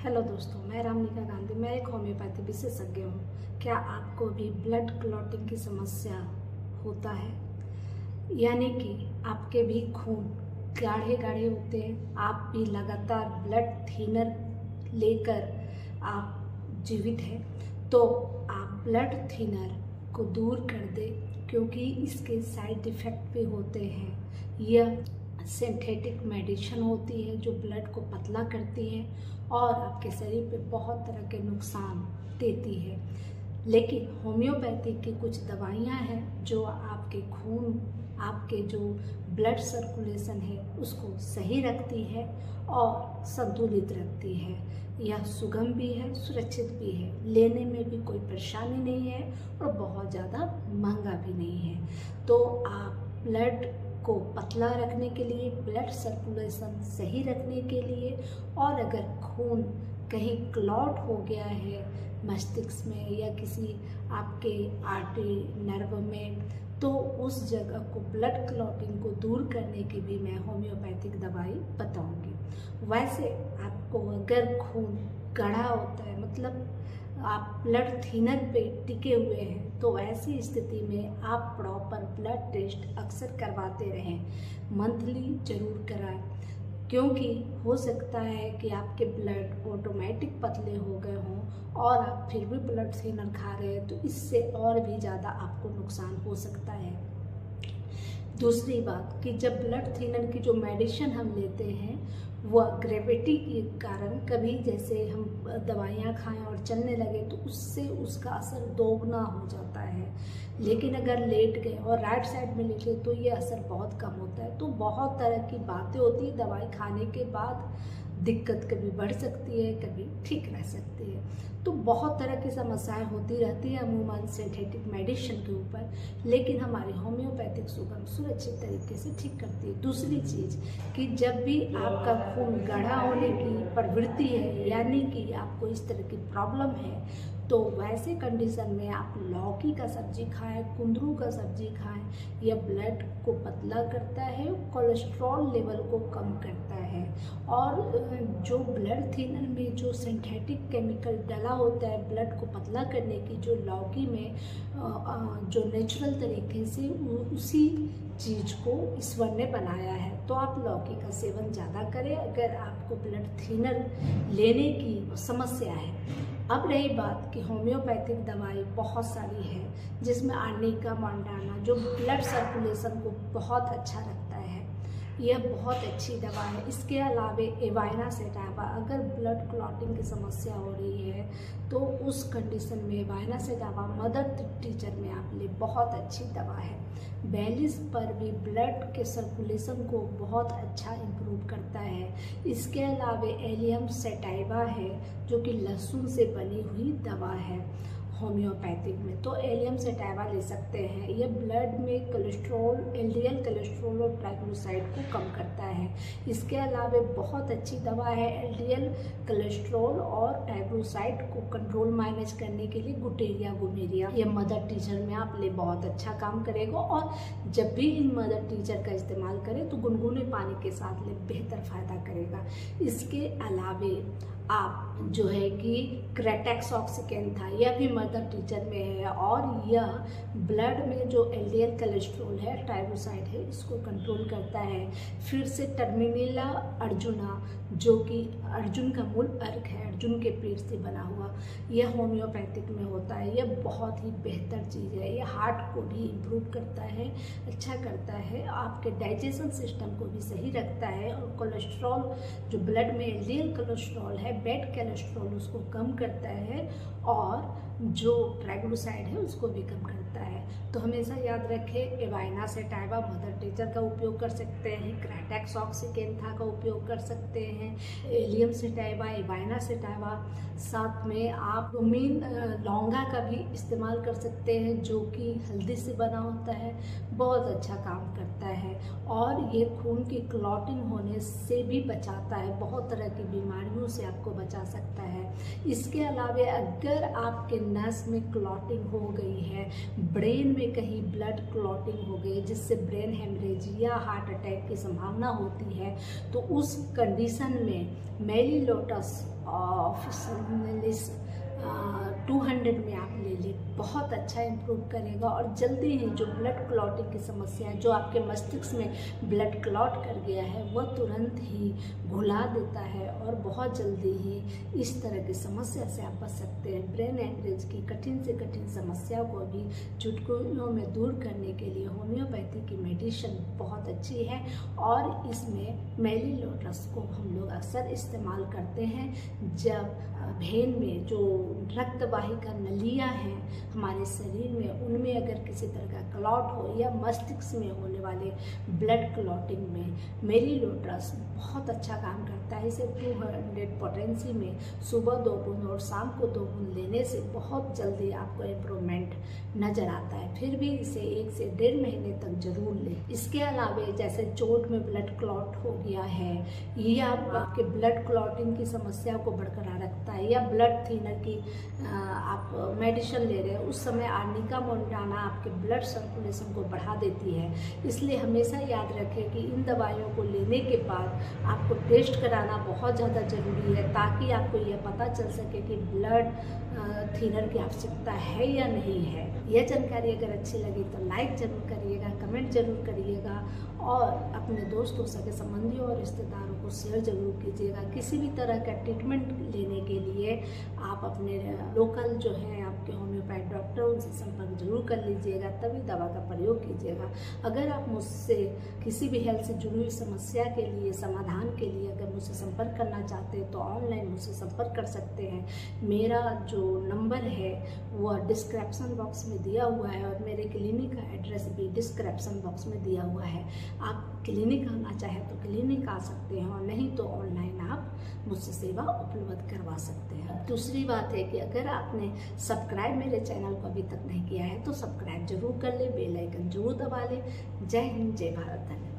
Hello दोस्तों, मैं रामनिका गांधी। मैं एक होम्योपैथी विशेषज्ञ हूँ। क्या आपको भी ब्लड क्लॉटिंग की समस्या होता है? यानी कि आपके भी खून गाढ़े गाढ़े होते हैं, आप भी लगातार ब्लड थिनर लेकर आप जीवित हैं, तो आप ब्लड थिनर को दूर कर दें, क्योंकि इसके साइड इफ़ेक्ट भी होते हैं। यह सिंथेटिक मेडिसिन होती है जो ब्लड को पतला करती है और आपके शरीर पे बहुत तरह के नुकसान देती है। लेकिन होम्योपैथी की कुछ दवाइयाँ हैं जो आपके खून, आपके जो ब्लड सर्कुलेशन है उसको सही रखती है और संतुलित रखती है। यह सुगम भी है, सुरक्षित भी है, लेने में भी कोई परेशानी नहीं है और बहुत ज़्यादा महंगा भी नहीं है। तो आप ब्लड को पतला रखने के लिए, ब्लड सर्कुलेशन सही रखने के लिए, और अगर खून कहीं क्लॉट हो गया है मस्तिष्क में या किसी आपके आर्टरी नर्व में, तो उस जगह को ब्लड क्लॉटिंग को दूर करने की भी मैं होम्योपैथिक दवाई बताऊंगी। वैसे आपको अगर खून गाढ़ा होता है, मतलब आप ब्लड थिनर पे टिके हुए हैं, तो ऐसी स्थिति में आप प्रॉपर ब्लड टेस्ट अक्सर करवाते रहें, मंथली जरूर कराएं, क्योंकि हो सकता है कि आपके ब्लड ऑटोमेटिक पतले हो गए हों और आप फिर भी ब्लड थिनर खा रहे हैं, तो इससे और भी ज़्यादा आपको नुकसान हो सकता है। दूसरी बात कि जब ब्लड थिनर की जो मेडिसिन हम लेते हैं वह ग्रेविटी के कारण, कभी जैसे हम दवाइयाँ खाएं और चलने लगे तो उससे उसका असर दोगुना हो जाता है। लेकिन अगर लेट गए और राइट साइड में लेटे तो ये असर बहुत कम होता है। तो बहुत तरह की बातें होती है, दवाई खाने के बाद दिक्कत कभी बढ़ सकती है, कभी ठीक रह सकती है। तो बहुत तरह की समस्याएं होती रहती है अमूमन सिंथेटिक मेडिसिन के ऊपर, लेकिन हमारी होम्योपैथिक सुगम सुरक्षित तरीके से ठीक करती है। दूसरी चीज़ कि जब भी आपका खून गाढ़ा होने की प्रवृत्ति है, यानी कि आपको इस तरह की प्रॉब्लम है, तो वैसे कंडीशन में आप लौकी का सब्जी खाएं, कुंदरू का सब्जी खाएं। यह ब्लड को पतला करता है, कोलेस्ट्रॉल लेवल को कम करता है, और जो ब्लड थिनर में जो सिंथेटिक केमिकल डला होता है ब्लड को पतला करने की, जो लौकी में जो नेचुरल तरीके से उसी चीज़ को ईश्वर ने बनाया है, तो आप लौकी का सेवन ज़्यादा करें अगर आपको ब्लड थिनर लेने की समस्या है। अब रही बात कि होम्योपैथिक दवाई बहुत सारी है, जिसमें आर्निका मंडाना जो ब्लड सर्कुलेशन को बहुत अच्छा रखता है, यह बहुत अच्छी दवा है। इसके अलावा एवाइना सेटावा, अगर ब्लड क्लॉटिंग की समस्या हो रही है तो उस कंडीशन में एवाइना सेटावा मदर टीचर में आप ले, बहुत अच्छी दवा है। बैलिस पर भी ब्लड के सर्कुलेशन को बहुत अच्छा इम्प्रूव करता है। इसके अलावा एलियम सेटाइवा है जो कि लहसुन से बनी हुई दवा है होम्योपैथिक में, तो एलियम सेटाइवा ले सकते हैं। यह ब्लड में कोलेस्ट्रॉल, एलडीएल कोलेस्ट्रॉल और ट्राइग्लिसराइड को कम करता है। इसके अलावा बहुत अच्छी दवा है एलडीएल कोलेस्ट्रॉल और ट्राइग्लिसराइड को कंट्रोल मैनेज करने के लिए गुटेरिया गुमेरिया। यह मदर टीचर में आप ले बहुत अच्छा काम करेगा, और जब भी इन मदर टीचर का इस्तेमाल करें तो गुनगुने पानी के साथ ले, बेहतर फ़ायदा करेगा। इसके अलावा आप जो है कि क्रेटेक्स ऑक्सीकेन था, यह भी मदर टीचर में है, और यह ब्लड में जो एलडीएल कोलेस्ट्रॉल है, ट्राइग्लिसराइड है, इसको कंट्रोल करता है। फिर से टर्मिनेला अर्जुना जो कि अर्जुन का मूल अर्क है, अर्जुन के पेड़ से बना हुआ, यह होम्योपैथिक में होता है। यह बहुत ही बेहतर चीज़ है। यह हार्ट को भी इम्प्रूव करता है, अच्छा करता है, आपके डाइजेशन सिस्टम को भी सही रखता है, और कोलेस्ट्रॉल जो ब्लड में एलडीएल कोलेस्ट्रॉल है, बैड कोलेस्ट्रॉल, उसको कम करता है, और जो ट्राइग्लिसराइड है उसको भी कम करता है। तो हमेशा याद रखें, एवाइना सेटाइवा मदर टीचर का उपयोग कर सकते हैं, क्रेटेक्स ऑक्सीकेंथा का उपयोग कर सकते हैं, एलियम सेटाइवा, एवाइना सेटाइवा, साथ में आप रोमीन लौंगा का भी इस्तेमाल कर सकते हैं जो कि हल्दी से बना होता है, बहुत अच्छा काम करता है, और ये खून की क्लॉटिंग होने से भी बचाता है, बहुत तरह की बीमारियों से आपको बचा सकता है। इसके अलावा अगर आपके नर्व नस में क्लॉटिंग हो गई है, ब्रेन में कहीं ब्लड क्लॉटिंग हो गई जिससे ब्रेन हेमरेज या हार्ट अटैक की संभावना होती है, तो उस कंडीशन में मेली लोटस ऑफिस 200 में आप ले लें, बहुत अच्छा इम्प्रूव करेगा और जल्दी ही जो ब्लड क्लॉटिंग की समस्या है, जो आपके मस्तिष्क में ब्लड क्लॉट कर गया है, वह तुरंत ही घुला देता है और बहुत जल्दी ही इस तरह की समस्या से आप बच सकते हैं। ब्रेन हेमरेज की कठिन से कठिन समस्या को भी चुटकियों में दूर करने के लिए होम्योपैथी की मेडिसिन बहुत अच्छी है और इसमें मेली लोटस को हम लोग अक्सर इस्तेमाल करते हैं जब भेन में जो रक्तवाहिका नलियाँ हैं हमारे शरीर में, उनमें अगर किसी तरह का क्लॉट हो या मस्तिष्क में होने वाले ब्लड क्लॉटिंग में मेली लोटस बहुत अच्छा काम करता है। इसे 200 पोटेंसी में सुबह 2 बूंद और शाम को 2 बूंद लेने से बहुत जल्दी आपको इम्प्रूवमेंट नज़र आता है। फिर भी इसे 1 से 1.5 महीने तक जरूर लें। इसके अलावा जैसे चोट में ब्लड क्लॉट हो गया है या आपके ब्लड क्लॉटिंग की समस्या को बरकरार रखता है या ब्लड थिनर की आप मेडिसिन ले रहे हैं, उस समय आर्निका मोंटाना आपके ब्लड सर्कुलेशन को बढ़ा देती है। इसलिए हमेशा याद रखें कि इन दवाइयों को लेने के बाद आपको टेस्ट कराना बहुत ज़्यादा ज़रूरी है ताकि आपको यह पता चल सके कि ब्लड थिनर की आवश्यकता है या नहीं है। यह जानकारी अगर अच्छी लगी तो लाइक ज़रूर करिएगा, कमेंट ज़रूर करिएगा और अपने दोस्तों, सगे संबंधियों और रिश्तेदारों को शेयर ज़रूर कीजिएगा। किसी भी तरह का ट्रीटमेंट लेने के लिए आप अपने लोकल जो है आपके होम्योपैथ डॉक्टर, उनसे संपर्क जरूर कर लीजिएगा, तभी दवा का प्रयोग कीजिएगा। अगर आप मुझसे किसी भी हेल्थ से जुड़ी हुई समस्या के लिए, समाधान के लिए अगर मुझसे संपर्क करना चाहते हैं तो ऑनलाइन मुझसे संपर्क कर सकते हैं। मेरा जो नंबर है वह डिस्क्रिप्शन बॉक्स में दिया हुआ है और मेरे क्लिनिक का एड्रेस भी डिस्क्रिप्शन बॉक्स में दिया हुआ है। आप क्लिनिक आना चाहें तो क्लिनिक आ सकते हैं और नहीं तो ऑनलाइन आप मुझसे सेवा उपलब्ध करवा सकते हैं। दूसरी बात है कि अगर आपने सब्सक्राइब मेरे चैनल को अभी तक नहीं किया है तो सब्सक्राइब जरूर कर ले, बेल आइकन जरूर दबा ले। जय हिंद, जय भारत, धन्यवाद।